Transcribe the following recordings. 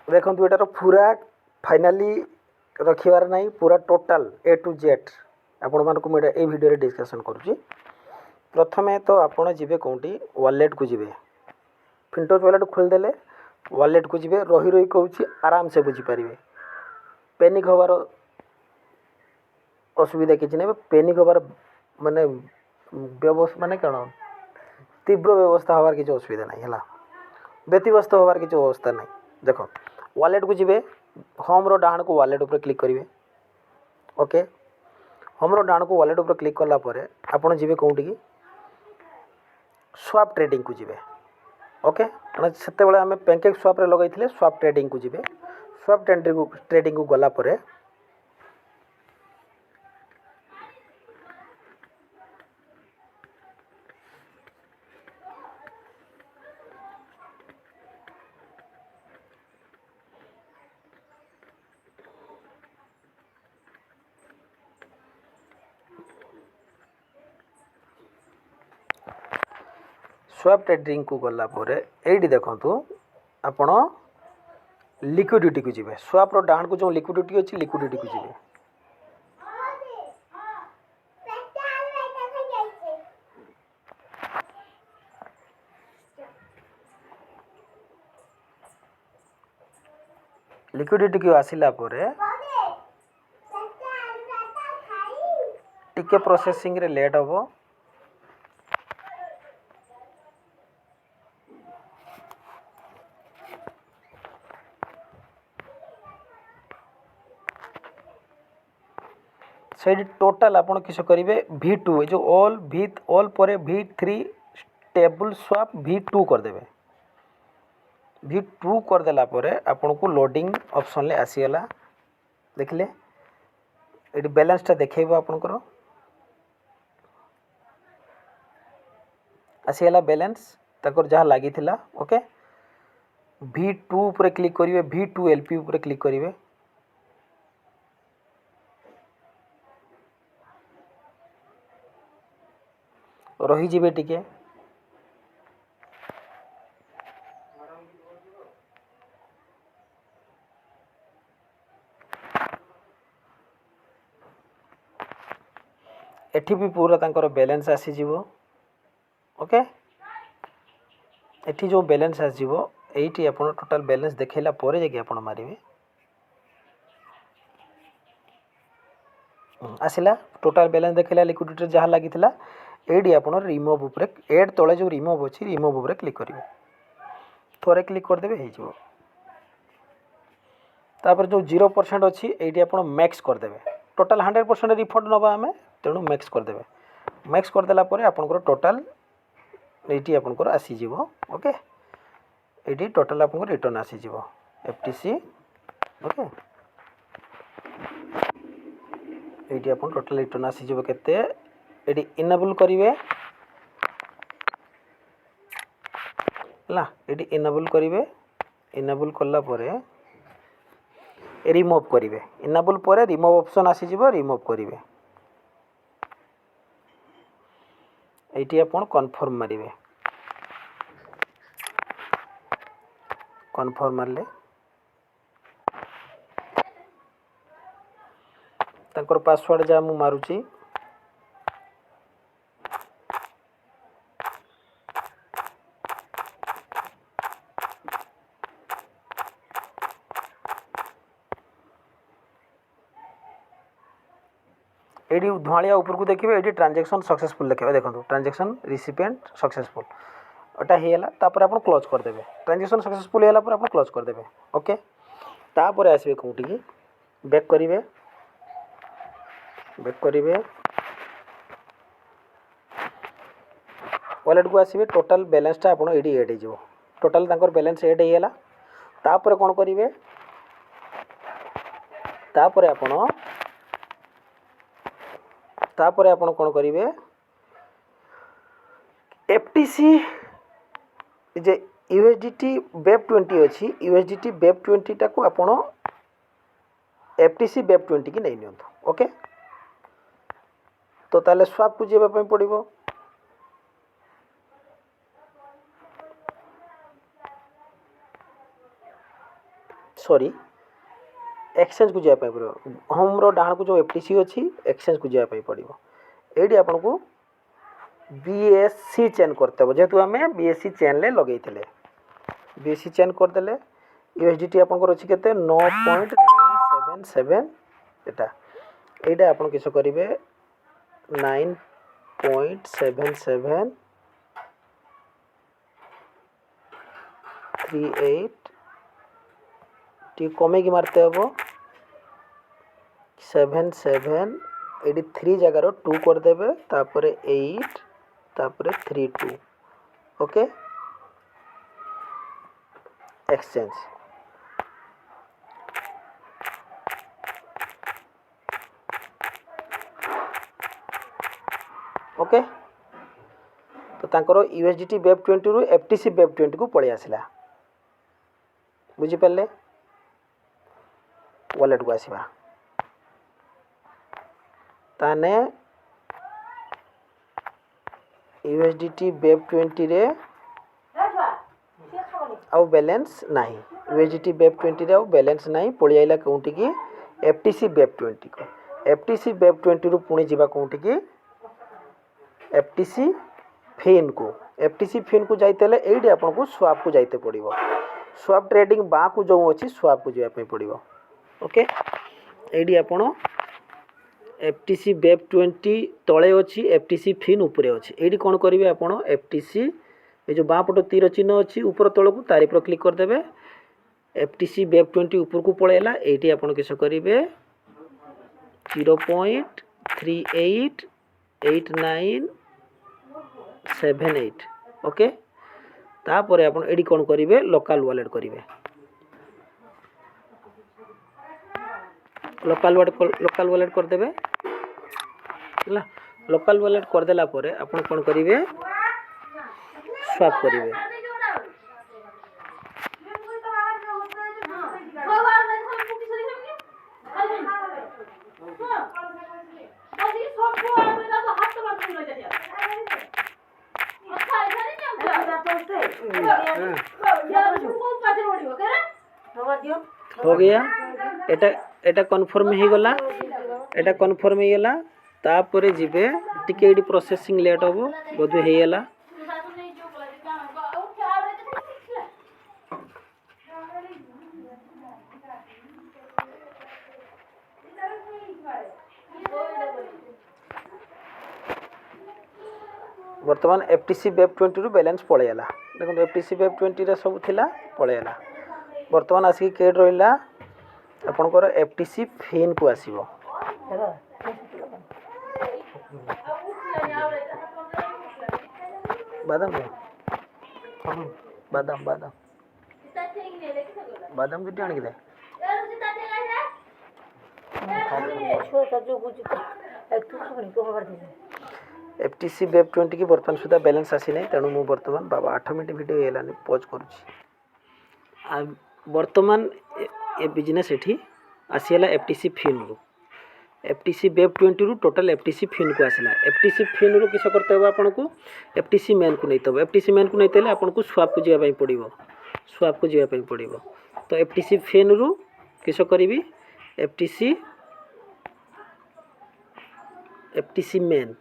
देखो एटार पूरा फाइनाली रखिबार नहीं, पूरा टोटाल ए टू जेड आपण मानक मुझे ये वीडियो डिस्कसन करुँची। प्रथमे तो आपण जीवे कौटी वालेट को जीवे, फिंटोज वालेट खोलदेले वालेट को जीवे, रही रही कहूँ आराम से बुझीपारे। पेनिक हबार असुविधा किसी ना, पेनिक हबार माने व्यवस्था माने कौन तीव्र व्यवस्था हबार किसी असुविधा नहीं है, व्यतिव्यस्त हबार किसी अवस्था नहीं। देख वालेट को जीवे, होम रो डाहाण को वालेट उपर क्लिक करेंगे। ओके, होम रो डाहाण को वालेट उपर क्लिक कलापर आपड़ जी कौटी की स्वाप ट्रेडिंग को जीवे। ओके, से आम पैनकेक स्वाप लगे स्वाप ट्रेडिंग को जीवे। स्वाप ट्रेडिंग को गलापर स्वाप ट्रेडिंग को गलापर ये देखु आपण लिक्विडिटी को जीवे। स्वाप रो डाहाण को जो लिक्विडिटी अच्छी लिक्विडिटी को जीवे। लिक्विडिटी को आसिला परे टिके प्रोसेसिंग रे लेट होबो। से टोटाल आपन किस करेंगे V2 जो ऑल पर V3 टेबल स्वाप V2 करदे। V2 करदेला आपन को लोडिंग ऑप्शन ले आसीगला। देखले ये बैलेंसटा देखो आपनकर आसीगला बैलेंस तक जहाँ लगी। ओके, V2 ऊपर क्लिक करेंगे, V2 LP ऊपर क्लिक करेंगे। रहीजे टिके एठी भी पूरा तांकर बैलेंस आसीजिवो। ओके, एठी जो बैलेंस आसीजिवो एठी आपण टोटल बैलेंस देखैला परे जे कि आपण मारिवे आसिला। टोटल बैलेंस देखैला लिक्विडिटी जहाँ लगी एडी आपण रिमूव ऊपर एड तले जो रिमूव अच्छी रिमूव ऊपर क्लिक करेंगे। थोड़े क्लिक करदे हो तापर जो 0% अच्छी ये आप मैक्स करदे। टोटाल 100% रिफंड नवा आम तेणु मैक्स करदे। मैक्स करदेला आपंकर टोटाल ये आपंकर आसीज। ओके, ये टोटाल आपको रिटर्न आसीज FTC। ओके, ये आप टोटाल रिटर्न आसीज केते ये इनेबल करेंगे। ये इनेबल करेंगे, इनेबल कला रिमूव करेंगे। इनेबल पर रिमूव ऑप्शन आसीज, रिमूव करेंगे। ये आप कन्फर्म मारे, कन्फर्म मारले तांकर पासवर्ड जहाँ मु मारुची ये धुआलिया ऊपर को देखिए। ये ट्रांजैक्शन सक्सेसफुल देखिए। देखो ट्रांजैक्शन रिसिपिएंट सक्सेसफुल एटा हेला। तापर आप क्लोज करदेवे। ट्रांजैक्शन सक्सेसफुल होला पर आप क्लोज करदेवे। ओके, तापर आसबे कोठी की बैक करेंगे। बैक करेंगे वॉलेट को आसबे। टोटाल बैलेंसटा आप ये एड हो। टोटाल तांकर बैलेंस एड होगा। तापर कौन करेंगे, तापर आपण कौन करेंगे FTC जे USDT वेब 20 अच्छी USDT वेब 20 टाक आपण FTC वेब 20 की नहीं नियंतु। ओके, तो ताले स्वाप को जावाई पड़ो। सॉरी एक्सचेंज को जावाई पड़ो होम रो डाण को जो एफटीसी अच्छी एक्सचेंज को जावाई पड़ो ये आपन को बीएससी चेन करते हो जेहेतु आम बीएससी चेन ले लगे बीएससी चेन करदे यूएसडीटी आपंकर अच्छी के 9.977 एटा एटा आपन किस करेंगे 9.7738 टी कमे की मारते हम 77 ये 3 जगार 2 करदे तापर 8 तापर 32 ओके एक्सचेंज ओके तो तांकर यूएसडीटी वेब 20 रु एफटीसी वेब 20 को पलि आसला बुझिपारे वॉलेट को आसवा ताने यूएसडीटी वेब 20 रे आउ बैलेंस नहीं यूएसडीटी वेब 20 रे आउ बैलेंस नहीं पलि आइला कोउंटी की एफटीसी वेब 20 को एफटीसी वेब 20 रु पुणी जीवा कोउंटी की एफटीसी फिन को जाइते ये आपन को स्वाप को जाइते पड़ो स्वाप ट्रेडिंग बा को जो अच्छी स्वाप को जावाई पड़ो ओके ये आपन एफटीसी वेब 20 तले अच्छी एफटीसी फिन उपरे अच्छी ये कौन करेंगे आपन एफटीसी ये जो बाँ पट तीर चिन्ह अच्छी ऊपर तल को तारी पर क्लिक करदे एफटीसी वेब 20 ऊपर को पलैला ये आपन किस करेंगे 0.388978 ओके तापर आपन एडी कौन करेंगे लोकल वॉलेट करेंगे लोकल वॉलेट करदे लोकल वॉलेट करदेला परे आपन कौन करेंगे स्वाप करेंगे हो गया एटा कन्फर्म हो गला एटा कन्फर्म हो गला तापर जिबे टिके एडी प्रोसेसिंग लेट हो बोधे हो गला वर्तमान एफटीसी वेब 20 रु बैलेंस पलैला देखो एफटीसी वेब 20 रे सब थिला पलैला वर्तमान आसिक केड रहिला आपनकर एफटीसी फिन को आसीबो बादाम बादाम बादाम बादाम किती आण दे एफटीसी वेब 20 की बर्तमान सुधा बैलेंस आसी नहीं तेणु मु बर्तमान बाबा 8 मिनट वीडियो हेलानी पॉज करूची बर्तमान ए बिजनेस एठी आसीला एफटीसी फिन रु एफटीसी वेब 20 रु टोटल एफटीसी फिन को आसला एफटीसी फिन रु किस करते हो आपन को एफटीसी मैन को नहीं तब एफटीसी मैन को नहीं तेले आपन को स्वाप को जिया पई पड़िबो स्वाप को जिया पई पड़िबो तो एफटीसी फिन रु किस करिवि FTC man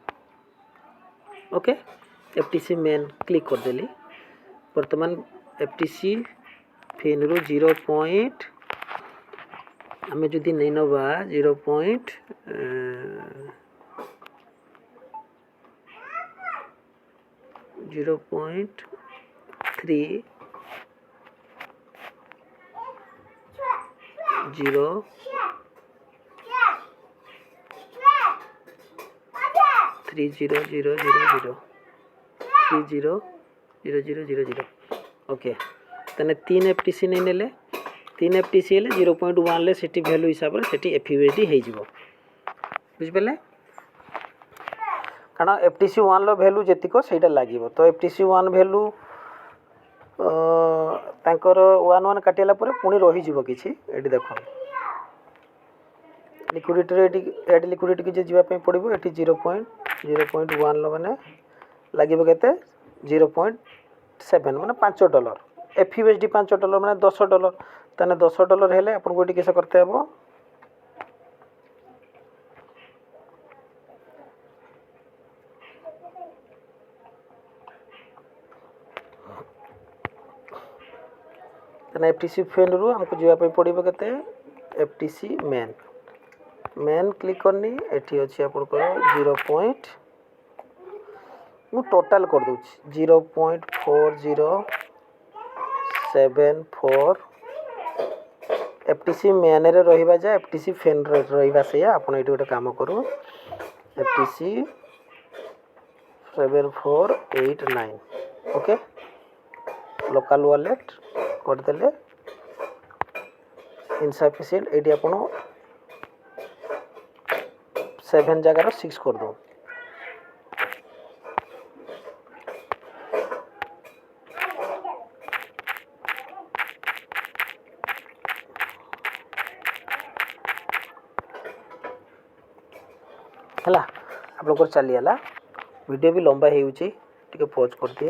okay FTC man click कर देली वर्तमान एफटीसी फिन रु 0. आम जदि नहीं नवा 0.3 0 3000 300000 ओके तने 3 एफटीसी नहीं नेले 3 एफटीसी हेले 0.1 ले सेठी वैल्यू हिसाब से सेठी एफयूएसडी हे जिवो बुझ पेले कारण एफटीसी 1 लो वैल्यू जेतिको सेटा लागिवो तो एफटीसी 1 वैल्यू तांकर 1 काटिला परे पुनी रही जिवो किछि एठी देखो लिक्विडिटी एड लिक्विडिटी के जीवा पे पड़िबो एठी 0.1 लो माने लागिबो केते 0.7 माने $5 FUSD $5 मैंने $10 ताने $10 हेले आपन को किस करते हबो ताने FTC फेन रु हमको जीवा पे पड़िबो केते FTC मेन क्लिक करनी एठी अछि आपन को 0. मु टोटल कर दूची 0.4074 FTC मेन रे रहिबा जा FTC फेन रे रहिबा से आपन एठी गोटे काम करू FTC 7489 ओके लोकल वॉलेट कर देले इनसफिशिएंट एठी आपन 7 जगह 6 कर दो है आप लोग चली आला वीडियो भी लंबा हो पॉज कर दिए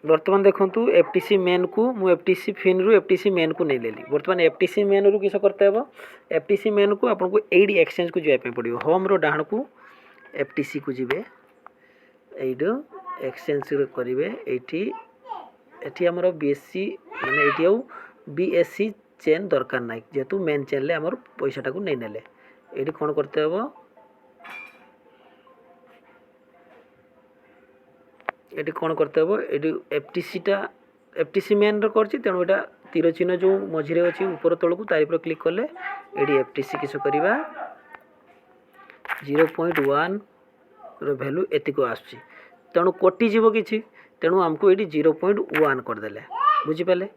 बर्तमान देखूँ FTC मेन को मु FTC फिन रु FTC मेन को नहीं लेली बर्तमान FTC मेन रु किस करते हैं FTC मेन को आपको एडी एक्सचेंज को जाए पड़ो होम रो डाहन को FTC को जीवे एड एक्सचेंज करेंगे ये आमर BSC माने ये BSC चेन दरकार ना जेहेतु मेन चेन ले आमर पैसाटा को नहीं नेले ये कौन करते हैं ये कौन करते हैं ये FTC मेन रही तेणु यहाँ तीर चिन्ह जो मझे अच्छी ऊपर तौक तारी पर क्लिक कले ये FTC किस करवा 0.1 वैल्यू एतिक आसुची तेणु कटिजीव कि तेणु आमको ये 0.1 करदे बुझीपारे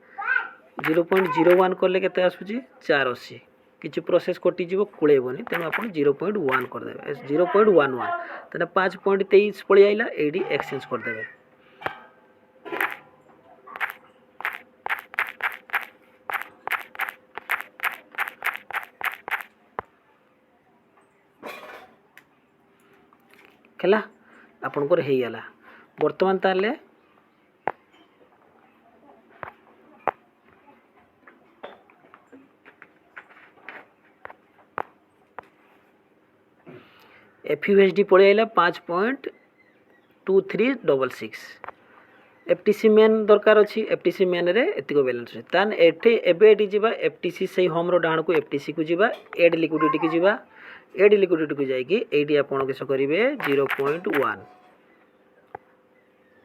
0.01 कले के आसूची 480 किसी प्रोसेस कटिजीव कूलेबनी तेणु आप 0.1 करदे 0.11 तेना 5.23 पलि आइला एडी एक्सचेंज करदे खेला आपनकर हो गला बर्तमान ताले FUSD पड़े आइला 5.2366 FTC मेन दरकार अच्छी FTC मेन रे एतिको बैलेंस है तान एठी एबे एठी जीवा FTC सही होम रो डाहन को FTC को जीवा एड लिक्विडिटी को जीवा एड लिक्विडिटी को जाइकी एडी आपण किस करिवे 0.1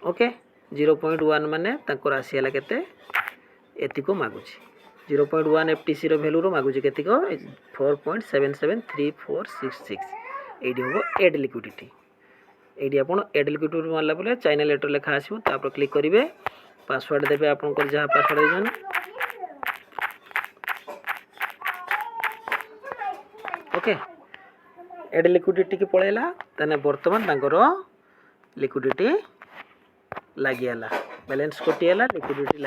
ओके 0.1 माने तांकर आसीला केते एतिको मागुची 0.1 FTC रो वैल्यू रो मागुची केतिको 4.773466 एडी हो एड लिक्विडिटी एडी आपण एड लिक्विडिटी मारला बोले चाइना लेटर लेखा आसीबो तापर क्लिक करिवे पासवर्ड देबे आपण को जहा पासवर्ड देजन ओके एड लिक्विडिटी की पळेला तने वर्तमान तांकर लिक्विडिटी लागियाला बैलेंस कटियाला लिक्विडिटी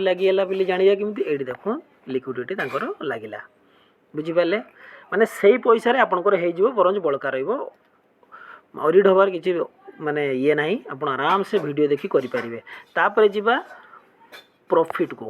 लागियाला बोली जानिया केमती एडी देखो लिक्विडिटी तांकर लागिला बुझी पाले माने सही पैसा रे आपनकर हे जिवो बरंज बळका रहइबो ऑडिट होबार किछि माने ये नाही आपण आराम से वीडियो देखि करि परिबे तापर जिबा प्रॉफिट को